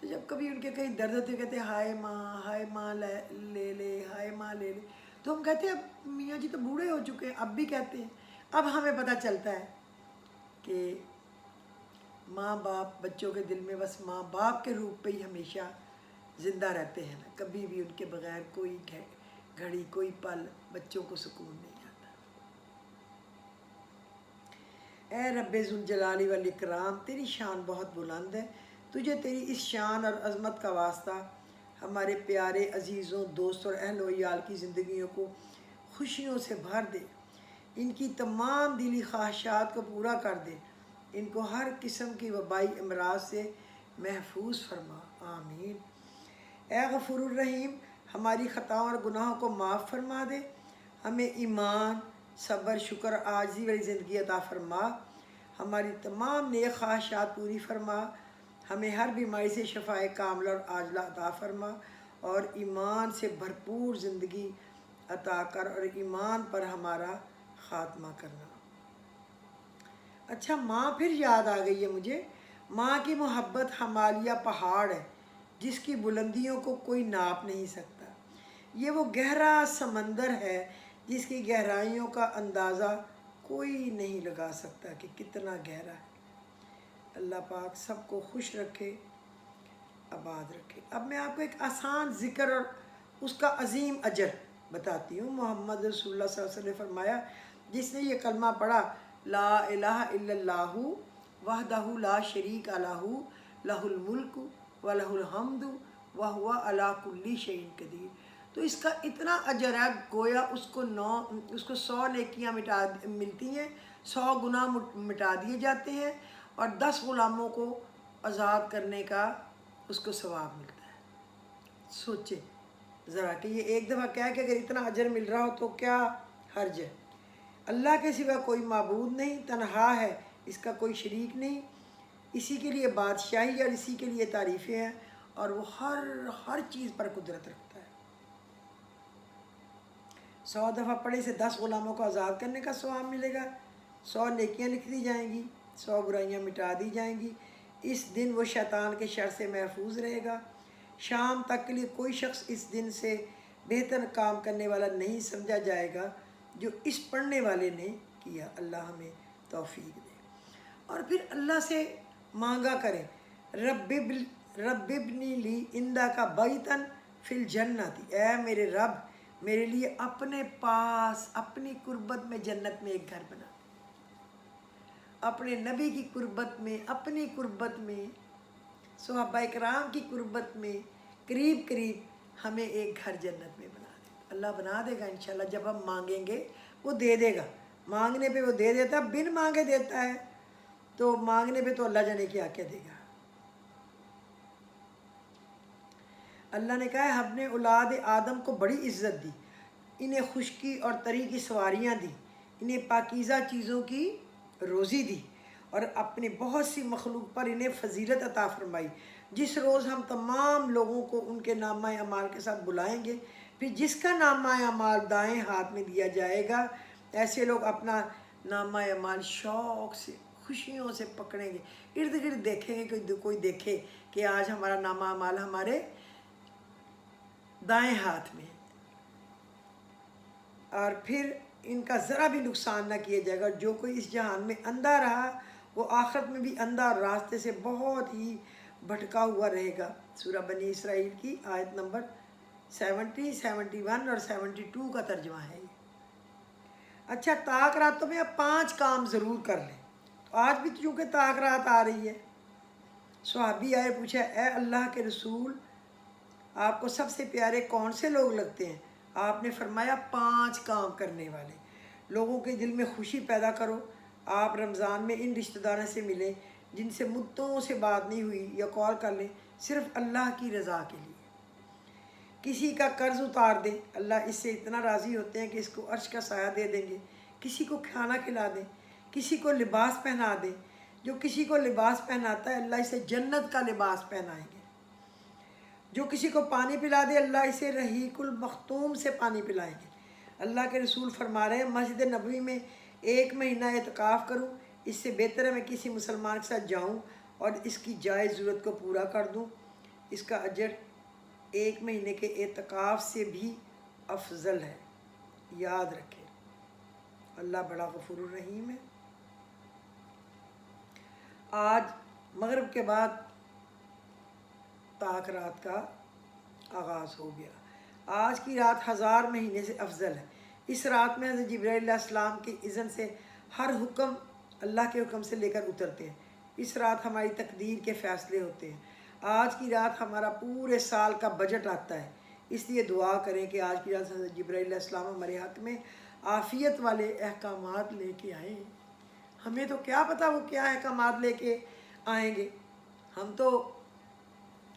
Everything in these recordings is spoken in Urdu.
تو جب کبھی ان کے کہیں درد ہوتے کہتے ہائے ماں لے لے، ہائے ماں لے لے، تو ہم کہتے ہیں اب میاں جی تو بوڑھے ہو چکے ہیں، اب بھی کہتے ہیں۔ اب ہمیں پتہ چلتا ہے کہ ماں باپ بچوں کے دل میں بس ماں باپ کے روپ پہ ہی ہمیشہ زندہ رہتے ہیں نا، کبھی بھی ان کے بغیر کوئی گھڑی کوئی پل بچوں کو سکون نہیں آتا۔ اے رب ذوالجلال والاکرام، تیری شان بہت بلند ہے، تجھے تیری اس شان اور عظمت کا واسطہ ہمارے پیارے عزیزوں، دوستوں اور اہل و عیال کی زندگیوں کو خوشیوں سے بھر دے، ان کی تمام دلی خواہشات کو پورا کر دے، ان کو ہر قسم کی وبائی امراض سے محفوظ فرما، آمین۔ اے غفور الرحیم، ہماری خطاؤں اور گناہوں کو معاف فرما دے، ہمیں ایمان، صبر، شکر اور عاجزی والی زندگی عطا فرما، ہماری تمام نیک خواہشات پوری فرما، ہمیں ہر بیماری سے شفائے کاملہ اور عاجلہ عطا فرما، اور ایمان سے بھرپور زندگی عطا کر، اور ایمان پر ہمارا خاتمہ کرنا۔ اچھا، ماں پھر یاد آ گئی ہے مجھے۔ ماں کی محبت ہمالیہ پہاڑ ہے جس کی بلندیوں کو کوئی ناپ نہیں سکتا، یہ وہ گہرا سمندر ہے جس کی گہرائیوں کا اندازہ کوئی نہیں لگا سکتا کہ کتنا گہرا ہے۔ اللہ پاک سب کو خوش رکھے، آباد رکھے۔ اب میں آپ کو ایک آسان ذکر اور اس کا عظیم اجر بتاتی ہوں۔ محمد رسول اللہ صلی اللہ علیہ وسلم نے فرمایا، جس نے یہ کلمہ پڑھا، لا الہ الا اللہ وحدہ لا شریک لہ لہ الملک ولہ الحمد وہو علی کل شیء قدیر، تو اس کا اتنا اجر ہے گویا اس کو 100 نیکیاں ملتی ہیں، 100 گناہ مٹا دیے جاتے ہیں، اور 10 غلاموں کو آزاد کرنے کا اس کو ثواب ملتا ہے۔ سوچیں ذرا کہ یہ ایک دفعہ کہہ کہ اگر اتنا اجر مل رہا ہو تو کیا حرج ہے۔ اللہ کے سوا کوئی معبود نہیں، تنہا ہے، اس کا کوئی شریک نہیں، اسی کے لیے بادشاہی اور اسی کے لیے تعریفیں ہیں، اور وہ ہر چیز پر قدرت رکھتا ہے۔ 100 دفعہ پڑھے سے 10 غلاموں کو آزاد کرنے کا ثواب ملے گا، 100 نیکیاں لکھ دی جائیں گی، 100 برائیاں مٹا دی جائیں گی۔ اس دن وہ شیطان کے شر سے محفوظ رہے گا۔ شام تک کے لیے کوئی شخص اس دن سے بہتر کام کرنے والا نہیں سمجھا جائے گا جو اس پڑھنے والے نے کیا۔ اللہ ہمیں توفیق دے۔ اور پھر اللہ سے مانگا کریں، رب ابنی لی عندک بیتا فی الجنت، اے میرے رب میرے لیے اپنے پاس اپنی قربت میں جنت میں ایک گھر بنا، اپنے نبی کی قربت میں، اپنی قربت میں، صحابہ کرام کی قربت میں، قریب ہمیں ایک گھر جنت میں بنا دے۔ اللہ بنا دے گا انشاءاللہ، جب ہم مانگیں گے وہ دے دے گا، مانگنے پہ وہ دے دیتا، بن مانگے دیتا ہے، تو مانگنے پہ تو اللہ جانے کیا دے گا۔ اللہ نے کہا ہے ہم نے اولاد آدم کو بڑی عزت دی، انہیں خشکی اور تری کی سواریاں دی، انہیں پاکیزہ چیزوں کی روزی دی، اور اپنی بہت سی مخلوق پر انہیں فضیلت عطا فرمائی۔ جس روز ہم تمام لوگوں کو ان کے نامہ اعمال کے ساتھ بلائیں گے، پھر جس کا نامہ اعمال دائیں ہاتھ میں دیا جائے گا، ایسے لوگ اپنا نامہ اعمال شوق سے، خوشیوں سے پکڑیں گے، ارد گرد دیکھیں گے کہ کوئی دیکھے کہ آج ہمارا نامہ اعمال ہمارے دائیں ہاتھ میں، اور پھر ان کا ذرا بھی نقصان نہ کیا جائے گا۔ جو کوئی اس جہان میں اندھا رہا وہ آخرت میں بھی اندھا اور راستے سے بہت ہی بھٹکا ہوا رہے گا۔ سورہ بنی اسرائیل کی آیت نمبر 70، 71 اور 72 کا ترجمہ ہے یہ۔ اچھا، طاق راتوں میں اب 5 کام ضرور کر لیں۔ تو آج بھی چونکہ طاق رات آ رہی ہے، صحابی آئے، پوچھا اے اللہ کے رسول، آپ کو سب سے پیارے کون سے لوگ لگتے ہیں؟ آپ نے فرمایا 5 کام کرنے والے، لوگوں کے دل میں خوشی پیدا کرو۔ آپ رمضان میں ان رشتہ داروں سے ملیں جن سے مدتوں سے بات نہیں ہوئی، یا کال کر لیں صرف اللہ کی رضا کے لیے۔ کسی کا قرض اتار دیں، اللہ اس سے اتنا راضی ہوتے ہیں کہ اس کو عرش کا سایہ دے دیں گے۔ کسی کو کھانا کھلا دیں، کسی کو لباس پہنا دیں، جو کسی کو لباس پہناتا ہے اللہ اسے جنت کا لباس پہنائیں گے۔ جو کسی کو پانی پلا دے اللہ اسے رحیق المختوم سے پانی پلائیں گے۔ اللہ کے رسول فرما رہے ہیں مسجد نبوی میں 1 مہینہ اعتکاف کروں، اس سے بہتر ہے میں کسی مسلمان کے ساتھ جاؤں اور اس کی جائز ضرورت کو پورا کر دوں۔ اس کا اجر 1 مہینے کے اعتکاف سے بھی افضل ہے، یاد رکھیں۔ اللہ بڑا غفور الرحیم ہے۔ آج مغرب کے بعد پاک رات کا آغاز ہو گیا۔ آج کی رات 1000 مہینے سے افضل ہے۔ اس رات میں حضرت جبرائیل علیہ السلام کی اذن سے ہر حکم اللہ کے حکم سے لے کر اترتے ہیں۔ اس رات ہماری تقدیر کے فیصلے ہوتے ہیں۔ آج کی رات ہمارا پورے سال کا بجٹ آتا ہے، اس لیے دعا کریں کہ آج کی رات حضرت جبرائیل علیہ السلام ہمارے حق میں عافیت والے احکامات لے کے آئیں۔ ہمیں تو کیا پتہ وہ کیا احکامات لے کے آئیں گے، ہم تو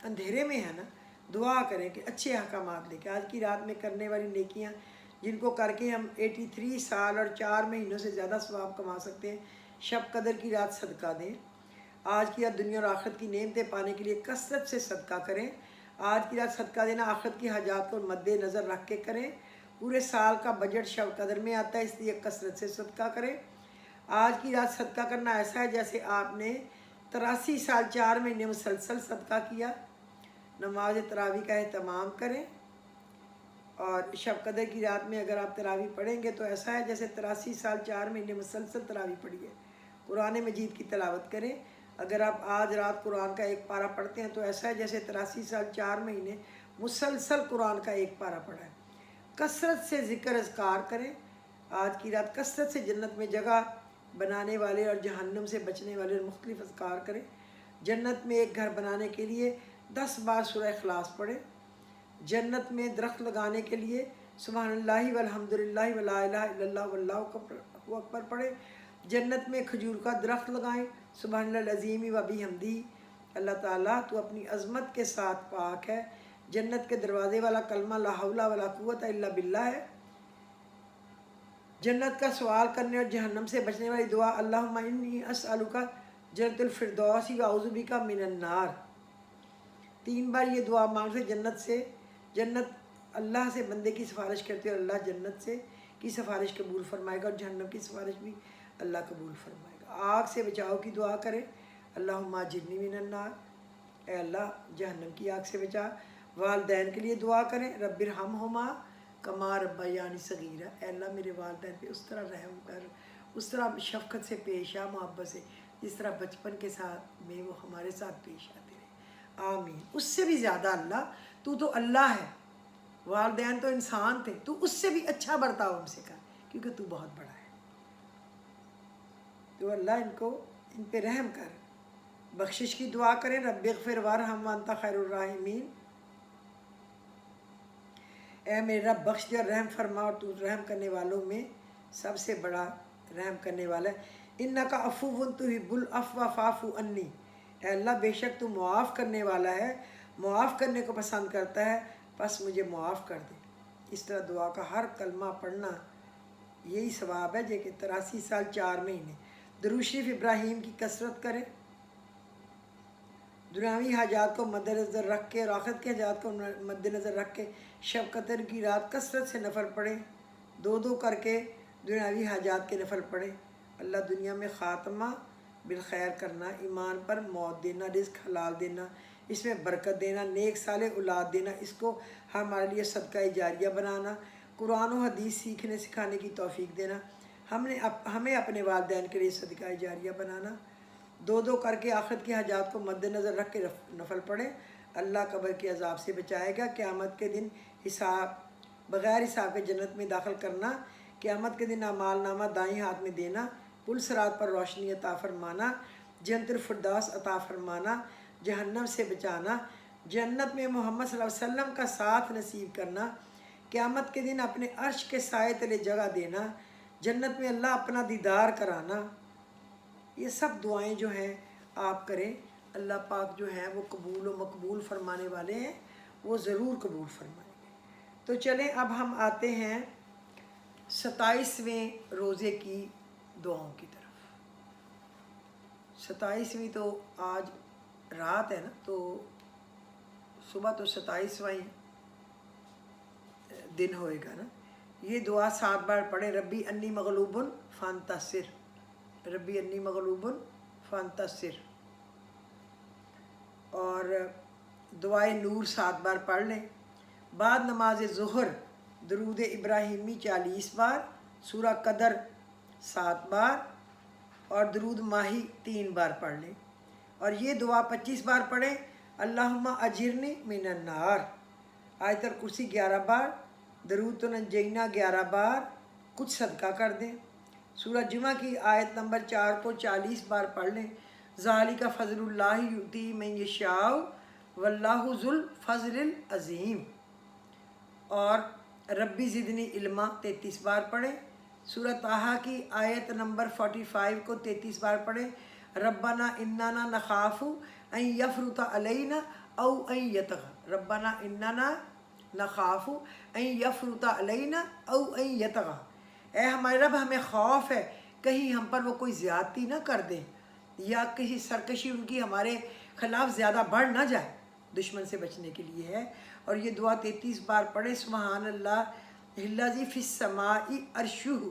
اندھیرے میں ہیں نا۔ دعا کریں کہ اچھے احکامات لے کے آج کی رات میں کرنے والی نیکیاں جن کو کر کے ہم 83 سال اور 4 مہینوں سے زیادہ ثواب کما سکتے ہیں، شب قدر کی رات صدقہ دیں۔ آج کی رات دنیا اور آخرت کی نعمتیں پانے کے لیے کثرت سے صدقہ کریں۔ آج کی رات صدقہ دینا آخرت کی حاجات کو مد نظر رکھ کے کریں۔ پورے سال کا بجٹ شب قدر میں آتا ہے، اس لیے کثرت سے صدقہ کریں۔ آج کی رات صدقہ کرنا ایسا ہے جیسے آپ نے 83 سال 4 مہینے مسلسل صدقہ کیا۔ نماز تراویح کا اہتمام کریں، اور شب قدر کی رات میں اگر آپ تراویح پڑھیں گے تو ایسا ہے جیسے 83 سال 4 مہینے مسلسل تراویح پڑھی ہے۔ قرآن مجید کی تلاوت کریں۔ اگر آپ آج رات قرآن کا 1 پارہ پڑھتے ہیں تو ایسا ہے جیسے 83 سال 4 مہینے مسلسل قرآن کا 1 پارہ پڑھا ہے۔ کثرت سے ذکر اذکار کریں۔ آج کی رات کثرت سے جنت میں جگہ بنانے والے اور جہنم سے بچنے والے مختلف اذکار کریں۔ جنت میں ایک گھر بنانے کے لیے 10 بار سورہ اخلاص پڑھیں۔ جنت میں درخت لگانے کے لیے سبحان اللہ والحمد للہ ولا الہ الا اللہ واللہ اکبر پڑھیں۔ جنت میں کھجور کا درخت لگائیں۔ سبحان اللہ العظیم و بحمدہ۔ اللہ تعالیٰ تو اپنی عظمت کے ساتھ پاک ہے۔ جنت کے دروازے والا کلمہ لا حول ولا قوت الا باللہ ہے۔ جنت کا سوال کرنے اور جہنم سے بچنے والی دعا اللہم انی اسألک جنت الفردوس واعوذ بک من النار۔ 3 بار یہ دعا مانگ سے جنت اللہ سے بندے کی سفارش کرتے اور اللہ جنت سے کی سفارش قبول فرمائے گا، اور جہنم کی سفارش بھی اللہ قبول فرمائے گا۔ آگ سے بچاؤ کی دعا کریں، اللہم اجرنی من النار، اے اللہ جہنم کی آگ سے بچا۔ والدین کے لیے دعا کریں، رب ارحمہما کما ربیانی صغیرا، اے اللہ میرے والدین پہ اس طرح رحم کر، اس طرح شفقت سے پیش آ، محبت سے، جس طرح بچپن کے ساتھ میں وہ ہمارے ساتھ پیش آتے رہے، آمین۔ اس سے بھی زیادہ اللہ، تو اللہ ہے، والدین تو انسان تھے، تو اس سے بھی اچھا برتاؤ ہم سے کر، کیونکہ تو بہت بڑا ہے۔ تو اللہ ان پہ رحم کر۔ بخشش کی دعا کریں، رب اغفر وارحم وانت خیر الراحمین، اے میرے رب بخش دے اور رحم فرما، اور تو رحم کرنے والوں میں سب سے بڑا رحم کرنے والا ہے۔ انک عفو تحب العفو فاعف عنی، اے اللہ بے شک تو معاف کرنے والا ہے، معاف کرنے کو پسند کرتا ہے، بس مجھے معاف کر دے۔ اس طرح دعا کا ہر کلمہ پڑھنا یہی ثواب ہے کہ 83 سال 4 مہینے۔ درود شریف ابراہیم کی کثرت کریں۔ دنیاوی حاجات کو مد نظر رکھ کے اور آخرت کے حاجات کو مد نظر رکھ کے شب قدر کی رات کثرت سے نفل پڑھیں، 2 کر کے دنیاوی حاجات کے نفل پڑھیں۔ اللہ دنیا میں خاتمہ بالخیر کرنا، ایمان پر موت دینا، رزق حلال دینا، اس میں برکت دینا، نیک صالح اولاد دینا، اس کو ہمارے لیے صدقہ جاریہ بنانا، قرآن و حدیث سیکھنے سکھانے کی توفیق دینا، ہمیں اپنے والدین کے لیے صدقہ جاریہ بنانا، 2 کر کے آخرت کی حاجات کو مد نظر رکھ کے نفل پڑھیں۔ اللہ قبر کے عذاب سے بچائے گا، قیامت کے دن بغیر حساب کے جنت میں داخل کرنا، قیامت کے دن اعمال نامہ دائیں ہاتھ میں دینا، پل صراط پر روشنی عطا فرمانا، جنت الفردوس عطا فرمانا، جہنم سے بچانا، جنت میں محمد صلی اللہ علیہ وسلم کا ساتھ نصیب کرنا، قیامت کے دن اپنے عرش کے سائے تلے جگہ دینا، جنت میں اللہ اپنا دیدار کرانا۔ یہ سب دعائیں جو ہیں آپ کریں، اللہ پاک جو ہیں وہ قبول و مقبول فرمانے والے ہیں، وہ ضرور قبول فرمائیں گے۔ تو چلیں اب ہم آتے ہیں 27ویں روزے کی دعاؤں کی طرف۔ 27ویں تو آج رات ہے نا، تو صبح تو 27واں دن ہوئے گا نا۔ یہ دعا 7 بار پڑھیں، ربی انی مغلوب فانتصر، ربی انی مغلوب فانتصر۔ اور دعائے نور 7 بار پڑھ لیں۔ بعد نماز ظہر درود ابراہیمی 40 بار، سورہ قدر 7 بار اور درود ماہی 3 بار پڑھ لیں، اور یہ دعا 25 بار پڑھیں۔ اللہم اجرنی من النار، آیت الکرسی 11 بار، درود تنجینا 11 بار، کچھ صدقہ کر دیں۔ سورہ جمعہ کی آیت نمبر 4 کو 40 بار پڑھ لیں۔ ذالک فضل اللہ یؤتی من یشاء واللہ ذو الفضل العظیم، اور ربی زدنی علما 33 بار پڑھیں۔ سورہ طٰہٰ کی آیت نمبر 45 کو 33 بار پڑھیں۔ ربنا اننا نخاف ان یفرط علینا او ان یطغى، ربنا اننا نخاف ان یفرط علینا او ان یطغى، اے ہمارے رب ہمیں خوف ہے کہیں ہم پر وہ کوئی زیادتی نہ کر دیں یا کسی سرکشی ان کی ہمارے خلاف زیادہ بڑھ نہ جائے، دشمن سے بچنے کے لیے ہے۔ اور یہ دعا 33 بار پڑھیں۔ سبحان اللہ الذی فی السماء عرشہ،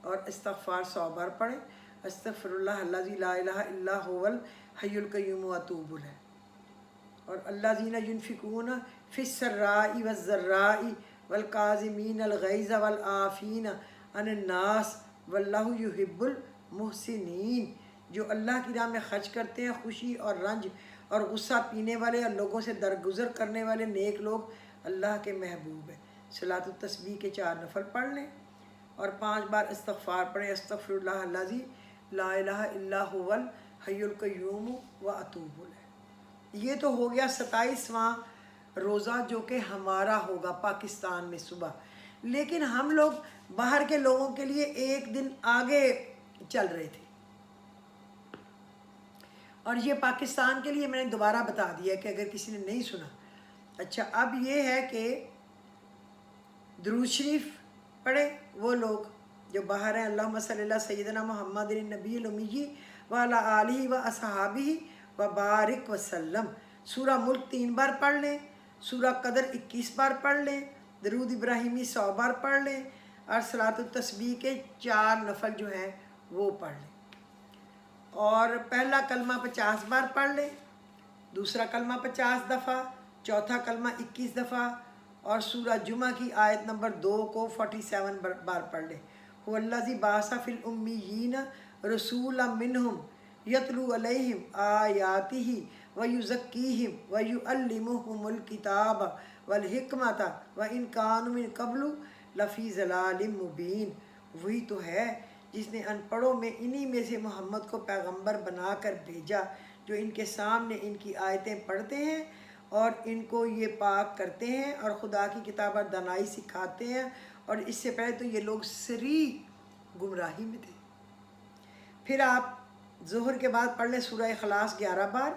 اور استغفار 100 بار پڑھیں۔ استغفر اللہ الذی لا الہ الا هو الحی القیوم واتوب الیہ، اور الذین ینفقون فی السراء والضراء والکاظمین الغیظ والعافین عن الناس واللہ یحب المحسنین، جو اللہ کی راہ میں خرچ کرتے ہیں خوشی اور رنج اور غصہ پینے والے اور لوگوں سے درگزر کرنے والے نیک لوگ اللہ کے محبوب ہیں۔ صلاۃ التسبیح کے 4 نفل پڑھ لیں اور 5 بار استغفار پڑھیں۔ استغفر اللہ الذی لا الہ الا هو الحی القیوم واتوب الیہ۔ یہ تو ہو گیا 27واں روزہ جو کہ ہمارا ہوگا پاکستان میں صبح، لیکن ہم لوگ باہر کے لوگوں کے لیے ایک دن آگے چل رہے تھے، اور یہ پاکستان کے لیے میں نے دوبارہ بتا دیا کہ اگر کسی نے نہیں سنا۔ اچھا، اب یہ ہے کہ درود شریف پڑھیں وہ لوگ جو باہر ہیں۔ اللہم صلی اللہ سیدنا محمد النبی الامی وعلی آلہ و اصحابہ وبارک وسلم۔ سورہ ملک 3 بار پڑھ لیں، سورہ قدر 21 بار پڑھ لیں، درود ابراہیمی 100 بار پڑھ لیں، اور صلاۃ التسبیح کے 4 نفل جو ہیں وہ پڑھ لیں، اور پہلا کلمہ 50 بار پڑھ لیں، دوسرا کلمہ 50 دفعہ، چوتھا کلمہ 21 دفعہ، اور سورہ جمعہ کی آیت نمبر 2 کو 47 بار پڑھ لیں۔ هو الذی بعث فی الامیین رسولا منہم یتلو علیہم آیاتہ ویزکیہم ویعلمہم الکتاب والحکمۃ وان کانوا من قبل لفی ضلال مبین، وہی تو ہے جس نے ان پڑھوں میں انہی میں سے محمد کو پیغمبر بنا کر بھیجا، جو ان کے سامنے ان کی آیتیں پڑھتے ہیں اور ان کو یہ پاک کرتے ہیں اور خدا کی کتاب اور دانائی سکھاتے ہیں، اور اس سے پہلے تو یہ لوگ سری گمراہی میں تھے۔ پھر آپ ظہر کے بعد پڑھ لیں سورہ اخلاص 11 بار،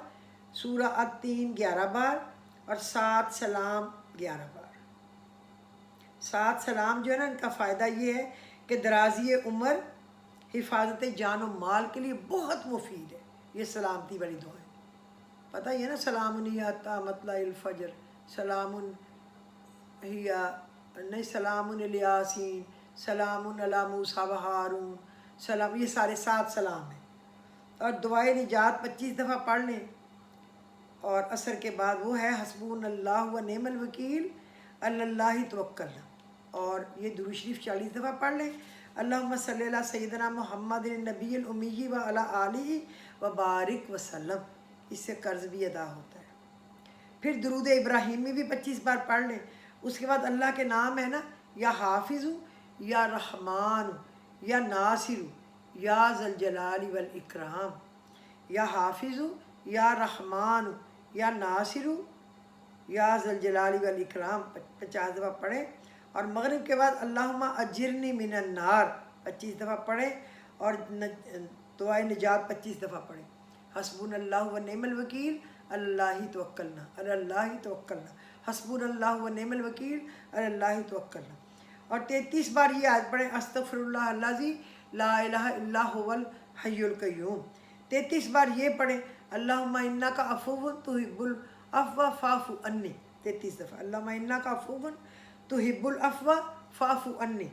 سورہ التین 11 بار، اور 7 سلام 11 بار۔ 7 سلام جو ہے نا، ان کا فائدہ یہ ہے کہ درازی عمر، حفاظت جان و مال کے لیے بہت مفید ہے یہ سلامتی والی دعائیں۔ پتہ ہی ہے نا، سلام ہی حتی مطلع الفجر، سلام ہی نہیں، سلام الیاسین، سلام علی موسیٰ و ہارون، سلام، یہ سارے 7 سلام ہیں۔ اور دعائے نجات 25 دفعہ پڑھ لیں، اور عصر کے بعد وہ ہے حسبون اللہ و نعم الوکیل اللہ توکلنا، اور یہ درود شریف 40 دفعہ پڑھ لیں۔ اللہم صلی اللہ سیدنا محمد النبی الامی و علی آلہ وبارک وسلم، اس سے قرض بھی ادا ہوتا ہے۔ پھر درود ابراہیمی بھی 25 بار پڑھ لیں۔ اس کے بعد اللہ کے نام ہے نا، یا حافظ، یا رحمان، یا ناصر، یا ذوالجلال والاکرام، یا حافظ، یا رحمان، یا ناصر، یا ذوالجلال والاکرام 50 دفعہ پڑھیں، اور مغرب کے بعد اللہم اجرنی من النار 25 دفعہ پڑھیں، اور دعائے نجات 25 دفعہ پڑھیں۔ حسبون اللہ و نعم الوکیل اللہ توکلنا، اللہ توکلنا، حسبون اللہ و نعم الوکیل اللہ توکلنا، اور 33 بار یہ آیت پڑھیں، استغفر اللہ الذی لا الہ الا هو الحی القیوم۔ 33 بار یہ پڑھیں، اللہم انک عفو تحب العفو فاعف عنی، 33 دفعہ، اللہم انک عفو تحب العفو فاعف عنی،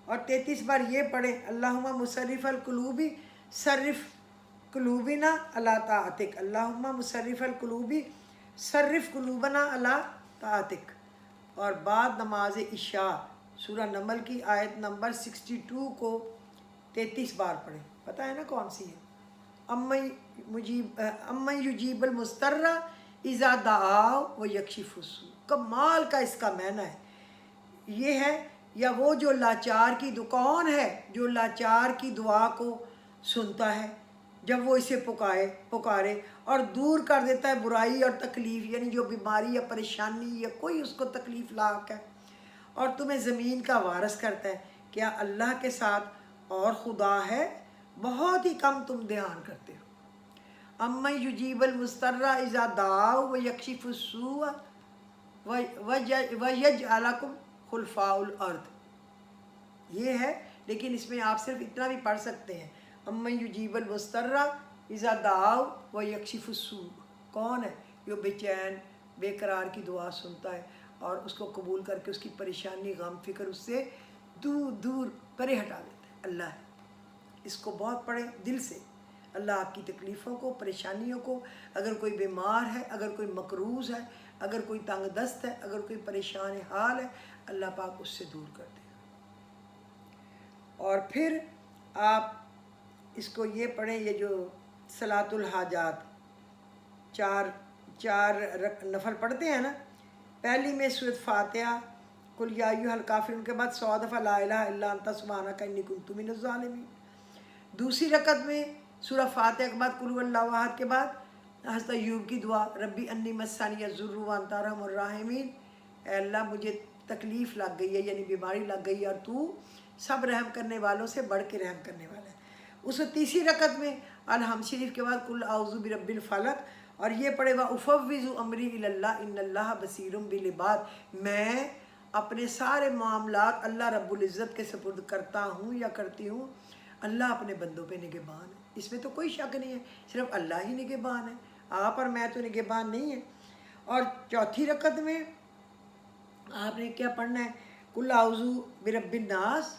اور 33 بار یہ پڑھیں، اللہم مصرف القلوب صرف قلوبنا علی طاعتک، اللہم مصرف القلوب صرف قلوبنا علی طاعتک، اور بعد نماز عشاء سورہ نمل کی آیت نمبر 62 کو 33 بار پڑھیں. پتہ ہے نا کون سی ہے؟ امن یجیب المضطر اذا دعا و یکشف السوء. کمال کا اس کا معنی ہے یہ ہے، یا وہ جو لاچار کی کون ہے جو لاچار کی دعا کو سنتا ہے جب وہ اسے پکارے اور دور کر دیتا ہے برائی اور تکلیف، یعنی جو بیماری یا پریشانی یا کوئی اس کو تکلیف لاحق ہے، اور تمہیں زمین کا وارث کرتا ہے. کیا اللہ کے ساتھ اور خدا ہے؟ بہت ہی کم تم دھیان کرتے ہو. امن یجیب المضطر اذا دعا و یکشف السوء ویجعلکم خلفاء الارض. یہ ہے، لیکن اس میں آپ صرف اتنا بھی پڑھ سکتے ہیں، امن یجیب المضطر اذا دعا و یکشف السوء. کون ہے؟ جو بے چین بے قرار کی دعا سنتا ہے اور اس کو قبول کر کے اس کی پریشانی غم فکر اس سے دور دور پرے ہٹا دیتا ہے. اللہ ہے. اس کو بہت پڑھیں دل سے. اللہ آپ کی تکلیفوں کو، پریشانیوں کو، اگر کوئی بیمار ہے، اگر کوئی مقروض ہے، اگر کوئی تنگ دست ہے، اگر کوئی پریشان حال ہے، اللہ پاک اس سے دور کر دے. اور پھر آپ اس کو یہ پڑھیں، یہ جو صلاۃ الحاجات چار نفل پڑھتے ہیں نا، پہلی میں سورۃ فاتحہ قل یا ایھا الکافرون کے بعد 100 دفعہ لا الہ الا انت سبحانک انی کنت من الظالمین. دوسری رکعت میں سورہ فاتحہ کے بعد قل ھو اللہ احد کے بعد حضرت ایوب کی دعا ربی انی مسنی الضر وانت ارحم الراحمین. اے اللہ مجھے تکلیف لگ گئی ہے، یعنی بیماری لگ گئی ہے، اور تو سب رحم کرنے والوں سے بڑھ کے رحم کرنے والا ہے. اس تیسری رکعت میں الحمد شریف کے بعد قل اعوذ برب الفلق، اور یہ پڑھے وافوض امری الی اللہ ان اللہ بصیر بالعباد. میں اپنے سارے معاملات اللہ رب العزت کے سپرد کرتا ہوں یا کرتی ہوں. اللہ اپنے بندوں پہ نگہبان ہے، اس میں تو کوئی شک نہیں ہے، صرف اللہ ہی نگہبان ہے، آپ اور میں تو نگہبان نہیں ہیں. اور چوتھی رکعت میں آپ نے کیا پڑھنا ہے؟ قل اعوذ برب الناس،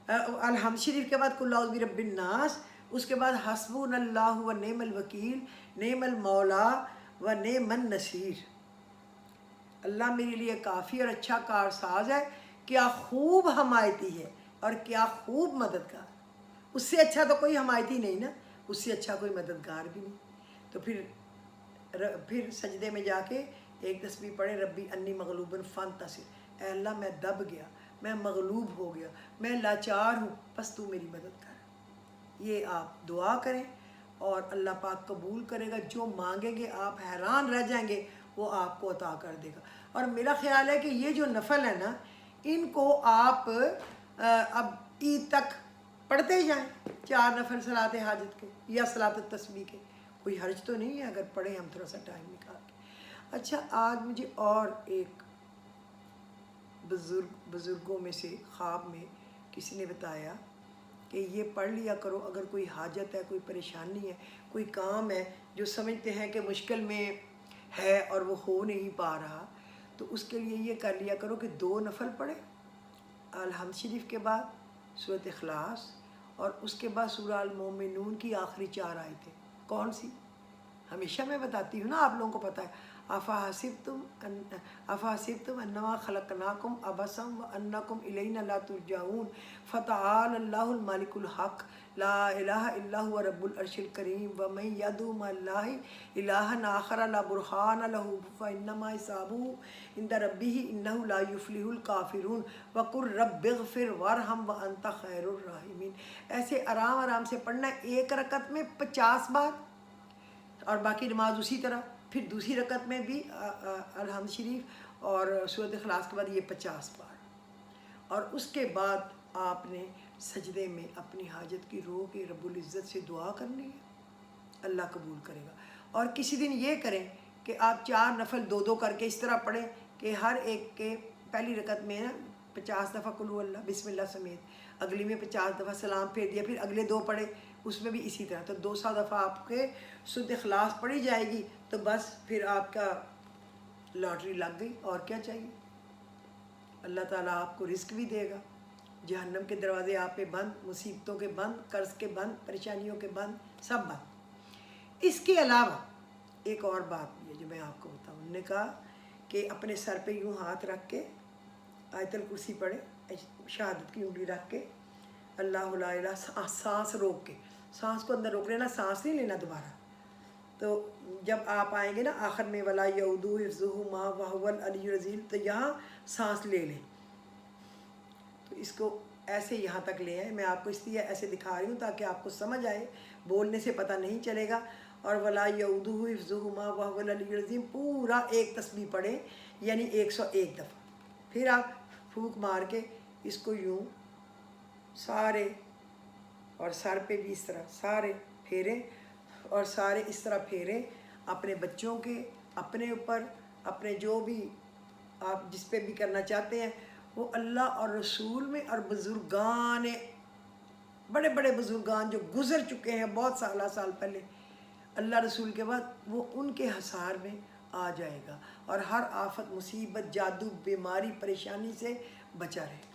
الحمد شریف کے بعد قل اعوذ برب الناس، اس کے بعد حسبنا اللہ و نعم الوکیل نعم المولا و نعم النصیر. اللہ میرے لیے کافی اور اچھا کارساز ہے، کیا خوب حمایتی ہے اور کیا خوب مددگار. اس سے اچھا تو کوئی حمایتی نہیں نا، اس سے اچھا کوئی مددگار بھی نہیں. تو پھر سجدے میں جا کے ایک تسبیح پڑھے ربی انی مغلوب فانتصر. اے اللہ میں دب گیا، میں مغلوب ہو گیا، میں لاچار ہوں، بس تو میری مدد کر. یہ آپ دعا کریں اور اللہ پاک قبول کرے گا. جو مانگیں گے آپ حیران رہ جائیں گے، وہ آپ کو عطا کر دے گا. اور میرا خیال ہے کہ یہ جو نفل ہے نا، ان کو آپ اب عید تک پڑھتے جائیں، 4 نفل صلاۃ حاجت کے یا صلاۃ التسبیح کے. کوئی حرج تو نہیں ہے اگر پڑھیں ہم تھوڑا سا ٹائم نکال کے. اچھا، آج مجھے اور ایک بزرگوں میں سے خواب میں کسی نے بتایا کہ یہ پڑھ لیا کرو اگر کوئی حاجت ہے، کوئی پریشانی ہے، کوئی کام ہے جو سمجھتے ہیں کہ مشکل میں ہے اور وہ ہو نہیں پا رہا، تو اس کے لیے یہ کر لیا کرو کہ 2 نفل پڑھیں الحمد شریف کے بعد سورۃ اخلاص، اور اس کے بعد سورہ المومنون کی آخری 4 آیتیں. کون سی؟ ہمیشہ میں بتاتی ہوں نا، آپ لوگوں کو پتہ ہے. افحسبتم انما خلقناکم عبثا وانکم الینا لا ترجعون فتعالی اللہ الملک الحق لا الہ الا هو رب العرش الکریم ومن یدعو مع اللہ الہا آخر لا برہان لہ فانما حسابہ عند ربہ انہ لا یفلح الکافرون وقل رب اغفر وارحم وانت خیر الراحمین. ایسے آرام آرام سے پڑھنا ہے. ایک رکعت میں 50 بار اور باقی نماز اسی طرح. پھر دوسری رکعت میں بھی الحمد شریف اور سورۃ اخلاص کے بعد یہ 50 بار. اور اس کے بعد آپ نے سجدے میں اپنی حاجت کی رو کے رب العزت سے دعا کرنی ہے، اللہ قبول کرے گا. اور کسی دن یہ کریں کہ آپ 4 نفل 2 کر کے اس طرح پڑھیں کہ ہر ایک کے پہلی رکعت میں نا 50 دفعہ قل ھو اللہ بسم اللہ سمیت، اگلی میں 50 دفعہ سلام پھیر دیا، پھر اگلے 2 پڑھے اس میں بھی اسی طرح. تو 200 دفعہ آپ کے سورۃ اخلاص پڑھی جائے گی، تو بس پھر آپ کا لاٹری لگ گئی. اور کیا چاہیے؟ اللہ تعالیٰ آپ کو رزق بھی دے گا، جہنم کے دروازے آپ پہ بند، مصیبتوں کے بند، قرض کے بند، پریشانیوں کے بند، سب بند. اس کے علاوہ ایک اور بات بھی ہے جو میں آپ کو بتاؤں. انہوں نے کہا کہ اپنے سر پہ یوں ہاتھ رکھ کے آیت الکرسی پڑھے, شہادت کی انگلی رکھ کے, اللہ لا الہ, سانس روک کے, سانس کو اندر روک لینا, سانس نہیں لینا دوبارہ. تو جب آپ آئیں گے نا آخر میں ولا یعودو حفظہما وہو العلی العظیم, تو یہاں سانس لے لیں. تو اس کو ایسے یہاں تک لے آئیں. میں آپ کو اس لیے ایسے دکھا رہی ہوں تاکہ آپ کو سمجھ آئے, بولنے سے پتہ نہیں چلے گا. اور ولا یعودہ حفظہما وہو العلی العظیم پورا ایک تسبیح پڑھیں, یعنی 101 دفعہ. پھر آپ پھونک مار کے اس کو یوں سارے, اور سر پہ بھی اس طرح سارے پھیریں, اور سارے اس طرح پھیریں اپنے بچوں کے, اپنے اوپر, اپنے جو بھی آپ جس پہ بھی کرنا چاہتے ہیں. وہ اللہ اور رسول میں اور بزرگان, بڑے بڑے بزرگان جو گزر چکے ہیں بہت سال پہلے, اللہ رسول کے بعد, وہ ان کے حصار میں آ جائے گا, اور ہر آفت, مصیبت, جادو, بیماری, پریشانی سے بچا رہے.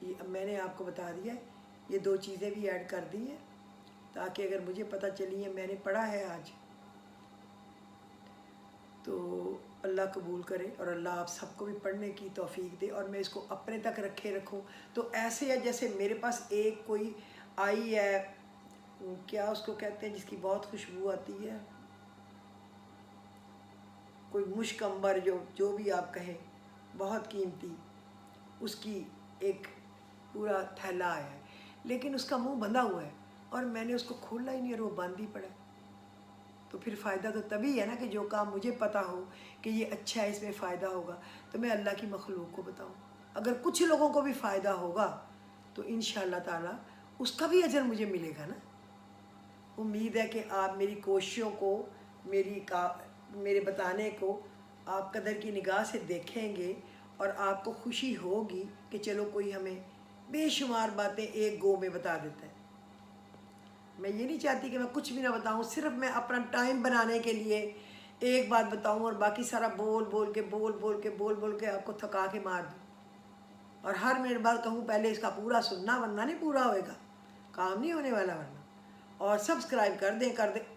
یہ اب میں نے آپ کو بتا دیا ہے, یہ 2 چیزیں بھی ایڈ کر دی ہیں تاکہ اگر مجھے پتہ چلی ہے, میں نے پڑھا ہے آج, تو اللہ قبول کرے اور اللہ آپ سب کو بھی پڑھنے کی توفیق دے, اور میں اس کو اپنے تک رکھوں. تو ایسے ہے جیسے میرے پاس ایک کوئی آئی ہے, کیا اس کو کہتے ہیں جس کی بہت خوشبو آتی ہے, کوئی مشک عنبر, جو بھی آپ کہیں, بہت قیمتی, اس کی ایک پورا تھیلا آیا ہے, لیکن اس کا منہ بندھا ہوا ہے, اور میں نے اس کو کھولا ہی نہیں, اور وہ بند ہی پڑا. تو پھر فائدہ تو تبھی ہے نا کہ جو کام مجھے پتہ ہو کہ یہ اچھا ہے, اس میں فائدہ ہوگا, تو میں اللہ کی مخلوق کو بتاؤں. اگر کچھ لوگوں کو بھی فائدہ ہوگا تو انشاءاللہ تعالیٰ اس کا بھی اجر مجھے ملے گا نا. امید ہے کہ آپ میری کوششوں کو, میرے بتانے کو آپ قدر کی نگاہ سے دیکھیں گے, اور آپ کو خوشی ہوگی کہ چلو کوئی ہمیں بے شمار باتیں ایک گو میں بتا دیتا ہے. میں یہ نہیں چاہتی کہ میں کچھ بھی نہ بتاؤں, صرف میں اپنا ٹائم بنانے کے لیے ایک بات بتاؤں, اور باقی سارا بول کے آپ کو تھکا کے مار دوں, اور ہر منٹ بعد کہوں پہلے اس کا پورا سننا ورنہ نہیں پورا ہوئے گا, کام نہیں ہونے والا ورنہ. اور سبسکرائب کر دیں,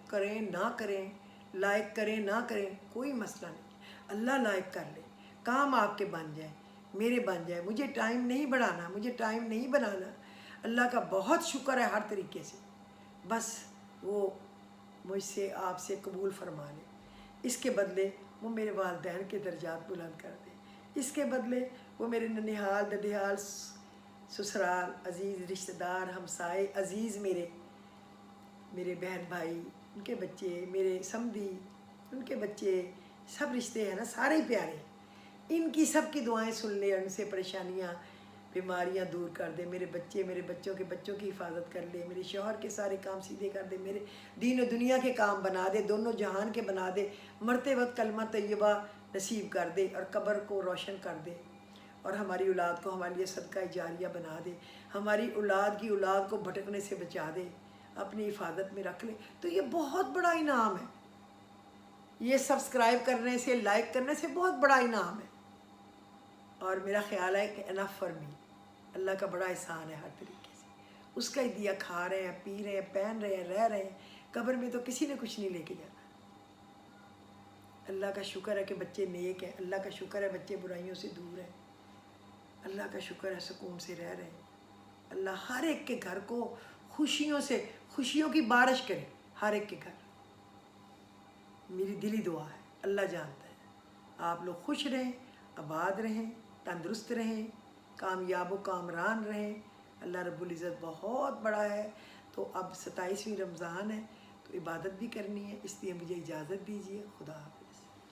کریں نہ کریں, لائک کریں نہ کریں, کوئی مسئلہ نہیں. اللہ لائک کر لے, کام آپ کے بن جائیں, میرے بن جائیں. مجھے ٹائم نہیں بڑھانا, مجھے ٹائم نہیں بنانا. اللہ کا بہت شکر ہے ہر طریقے سے, بس وہ مجھ سے آپ سے قبول فرما لے. اس کے بدلے وہ میرے والدین کے درجات بلند کر دے. اس کے بدلے وہ میرے ننیحال, ددیال, سسرال, عزیز رشتہ دار, ہمسائے عزیز, میرے بہن بھائی, ان کے بچے, میرے سمدھی, ان کے بچے, سب رشتے ہیں نا, سارے ہی پیارے, ان کی سب کی دعائیں سن لے, ان سے پریشانیاں, بیماریاں دور کر دے. میرے بچے, میرے بچوں کے بچوں کی حفاظت کر لے. میرے شوہر کے سارے کام سیدھے کر دے. میرے دین و دنیا کے کام بنا دے, دونوں جہان کے بنا دے. مرتے وقت کلمہ طیبہ نصیب کر دے, اور قبر کو روشن کر دے, اور ہماری اولاد کو ہمارے لیے صدقہ جاریہ بنا دے. ہماری اولاد کی اولاد کو بھٹکنے سے بچا دے, اپنی حفاظت میں رکھ لے. تو یہ بہت بڑا انعام ہے. یہ سبسکرائب کرنے سے, لائک کرنے سے بہت بڑا انعام ہے. اور میرا خیال ہے کہ انف فار می, اللہ کا بڑا احسان ہے ہر طریقے سے. اس کا ہی دیا کھا رہے ہیں, پی رہے ہیں, پہن رہے ہیں, رہ رہے ہیں. قبر میں تو کسی نے کچھ نہیں لے کے جانا. اللہ کا شکر ہے کہ بچے نیک ہیں, اللہ کا شکر ہے بچے برائیوں سے دور ہیں, اللہ کا شکر ہے سکون سے رہ رہے ہیں. اللہ ہر ایک کے گھر کو خوشیوں کی بارش کرے, ہر ایک کے گھر. میری دلی دعا ہے, اللہ جانتا ہے. آپ لوگ خوش رہیں, آباد رہیں, تندرست رہیں, کامیاب و کامران رہیں. اللہ رب العزت بہت بڑا ہے. تو اب 27ویں رمضان ہے, تو عبادت بھی کرنی ہے, اس لیے مجھے اجازت دیجیے. خدا حافظ.